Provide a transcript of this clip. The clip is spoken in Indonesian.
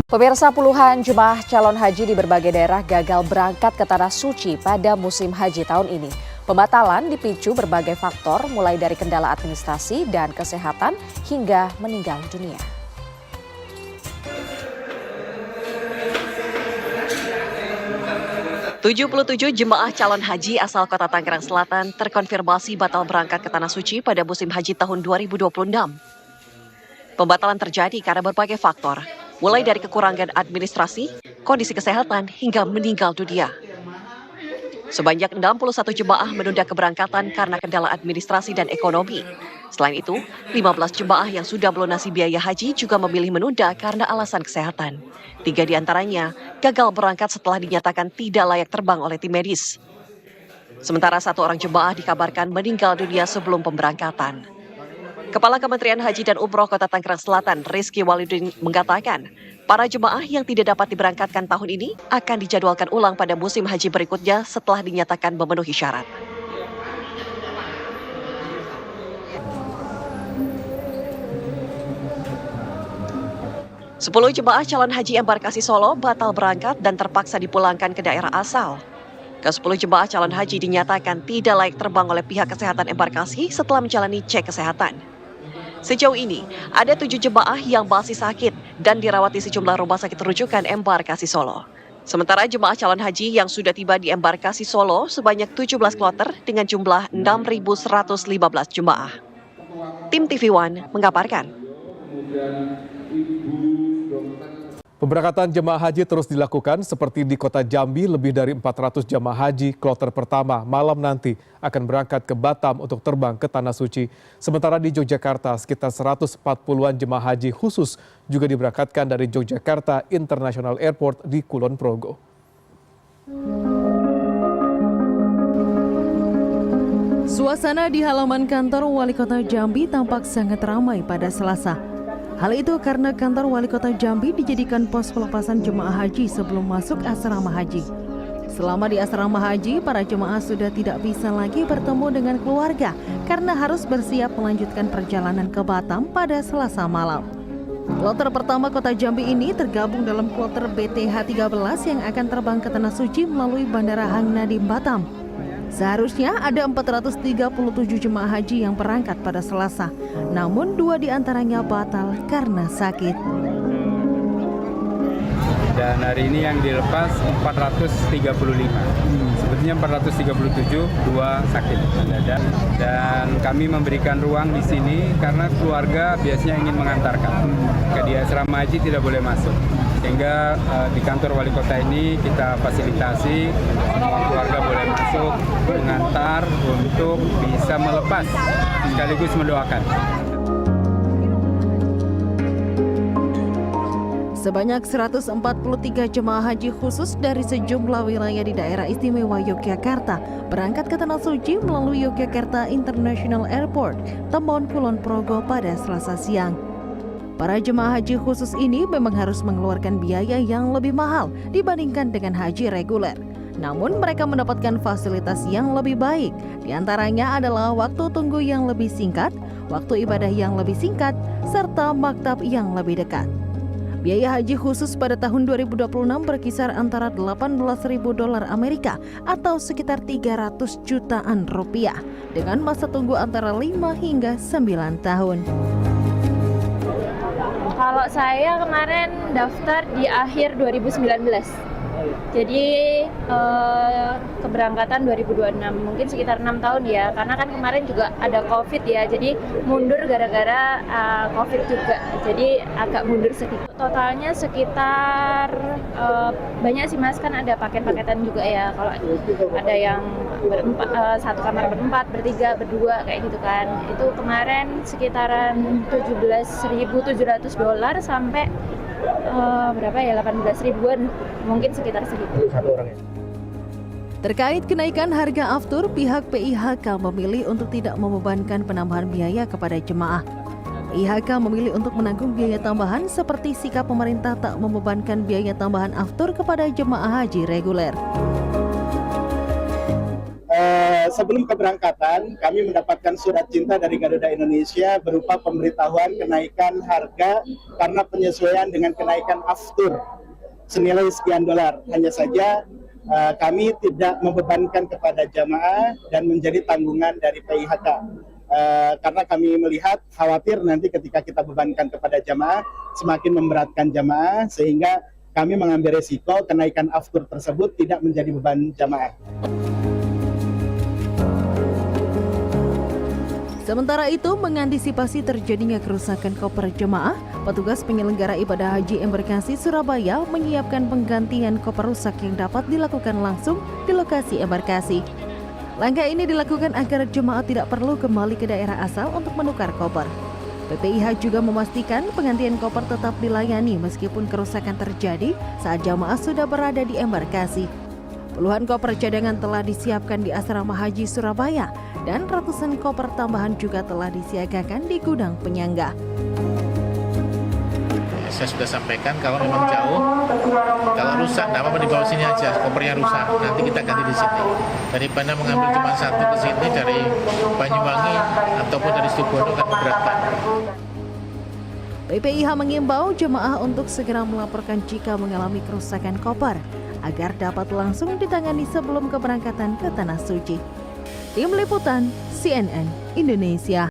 Pemirsa, puluhan jemaah calon haji di berbagai daerah gagal berangkat ke Tanah Suci pada musim haji tahun ini. Pembatalan dipicu berbagai faktor mulai dari kendala administrasi dan kesehatan hingga meninggal dunia. "77 jemaah calon haji asal kota Tangerang Selatan terkonfirmasi batal berangkat ke Tanah Suci pada musim haji tahun 2026. Pembatalan terjadi karena berbagai faktor, mulai dari kekurangan administrasi, kondisi kesehatan, hingga meninggal dunia. Sebanyak 61 jemaah menunda keberangkatan karena kendala administrasi dan ekonomi. Selain itu, 15 jemaah yang sudah melunasi biaya haji juga memilih menunda karena alasan kesehatan. 3 diantaranya gagal berangkat setelah dinyatakan tidak layak terbang oleh tim medis. Sementara 1 orang jemaah dikabarkan meninggal dunia sebelum pemberangkatan. Kepala Kementerian Haji dan Umroh Kota Tangerang Selatan, Rizky Walidin, mengatakan para jemaah yang tidak dapat diberangkatkan tahun ini akan dijadwalkan ulang pada musim haji berikutnya setelah dinyatakan memenuhi syarat. Sepuluh jemaah calon haji embarkasi Solo batal berangkat dan terpaksa dipulangkan ke daerah asal. Ke-10 jemaah calon haji dinyatakan tidak layak terbang oleh pihak kesehatan embarkasi setelah menjalani cek kesehatan. Sejauh ini, ada 7 jemaah yang masih sakit dan dirawat di sejumlah rumah sakit rujukan embarkasi Solo. Sementara jemaah calon haji yang sudah tiba di embarkasi Solo sebanyak 17 kloter dengan jumlah 6.115 jemaah. Tim TV One mengabarkan. Pemberangkatan jemaah haji terus dilakukan seperti di kota Jambi. Lebih dari 400 jemaah haji kloter pertama malam nanti akan berangkat ke Batam untuk terbang ke Tanah Suci. Sementara di Yogyakarta sekitar 140-an jemaah haji khusus juga diberangkatkan dari Yogyakarta International Airport di Kulon Progo. Suasana di halaman kantor Wali Kota Jambi tampak sangat ramai pada Selasa. Hal itu karena kantor Wali Kota Jambi dijadikan pos pelepasan jemaah haji sebelum masuk asrama haji. Selama di asrama haji, para jemaah sudah tidak bisa lagi bertemu dengan keluarga karena harus bersiap melanjutkan perjalanan ke Batam pada Selasa malam. Kloter pertama Kota Jambi ini tergabung dalam kloter BTH13 yang akan terbang ke Tanah Suci melalui Bandara Hang Nadiem Batam. Seharusnya ada 437 jemaah haji yang berangkat pada Selasa, namun 2 diantaranya batal karena sakit. Dan hari ini yang dilepas 435. Sebetulnya 437, 2 sakit mendadak. Dan kami memberikan ruang di sini karena keluarga biasanya ingin mengantarkan. Ke di asrama haji tidak boleh masuk. Sehingga di kantor wali kota ini kita fasilitasi semua keluarga boleh masuk, mengantar untuk bisa melepas sekaligus mendoakan. Sebanyak 143 jemaah haji khusus dari sejumlah wilayah di daerah istimewa Yogyakarta berangkat ke Tanah Suci melalui Yogyakarta International Airport, Tembon, Kulon Progo pada Selasa siang. Para jemaah haji khusus ini memang harus mengeluarkan biaya yang lebih mahal dibandingkan dengan haji reguler. Namun mereka mendapatkan fasilitas yang lebih baik. Di antaranya adalah waktu tunggu yang lebih singkat, waktu ibadah yang lebih singkat, serta maktab yang lebih dekat. Biaya haji khusus pada tahun 2026 berkisar antara $18.000 Amerika atau sekitar 300 jutaan rupiah dengan masa tunggu antara 5 hingga 9 tahun. Kalau saya kemarin daftar di akhir 2019. Jadi keberangkatan 2026, mungkin sekitar 6 tahun ya, karena kan kemarin juga ada COVID ya, jadi mundur gara-gara COVID juga, jadi agak mundur sedikit. Totalnya sekitar banyak sih mas, kan ada paket-paketan juga ya, kalau ada yang satu kamar berempat, bertiga, berdua kayak gitu kan. Itu kemarin sekitaran $17.700 sampai berapa ya, 18 ribuan, mungkin sekitar segitu. Terkait kenaikan harga aftur, pihak PIHK memilih untuk tidak membebankan penambahan biaya kepada jemaah. PIHK memilih untuk menanggung biaya tambahan seperti sikap pemerintah tak membebankan biaya tambahan aftur kepada jemaah haji reguler. sebelum keberangkatan kami mendapatkan surat cinta dari Garuda Indonesia berupa pemberitahuan kenaikan harga karena penyesuaian dengan kenaikan aftur senilai sekian dolar. Hanya saja kami tidak membebankan kepada jamaah dan menjadi tanggungan dari PIHK. Karena kami melihat khawatir nanti ketika kita bebankan kepada jamaah semakin memberatkan jamaah, sehingga kami mengambil resiko kenaikan aftur tersebut tidak menjadi beban jamaah. Sementara itu, mengantisipasi terjadinya kerusakan koper jemaah, petugas penyelenggara ibadah haji embarkasi Surabaya menyiapkan penggantian koper rusak yang dapat dilakukan langsung di lokasi embarkasi. Langkah ini dilakukan agar jemaah tidak perlu kembali ke daerah asal untuk menukar koper. PPIH juga memastikan penggantian koper tetap dilayani meskipun kerusakan terjadi saat jemaah sudah berada di embarkasi. Puluhan koper cadangan telah disiapkan di Asrama Haji Surabaya dan ratusan koper tambahan juga telah disiagakan di gudang penyangga. Saya sudah sampaikan kalau memang jauh, kalau rusak tidak apa-apa dibawa sini aja, kopernya rusak, nanti kita ganti di sini. Daripada mengambil cuma satu ke sini dari Banyuwangi ataupun dari Situbondo kan memberatkan. PPIH mengimbau jemaah untuk segera melaporkan jika mengalami kerusakan koper agar dapat langsung ditangani sebelum keberangkatan ke Tanah Suci. Tim Liputan CNN Indonesia.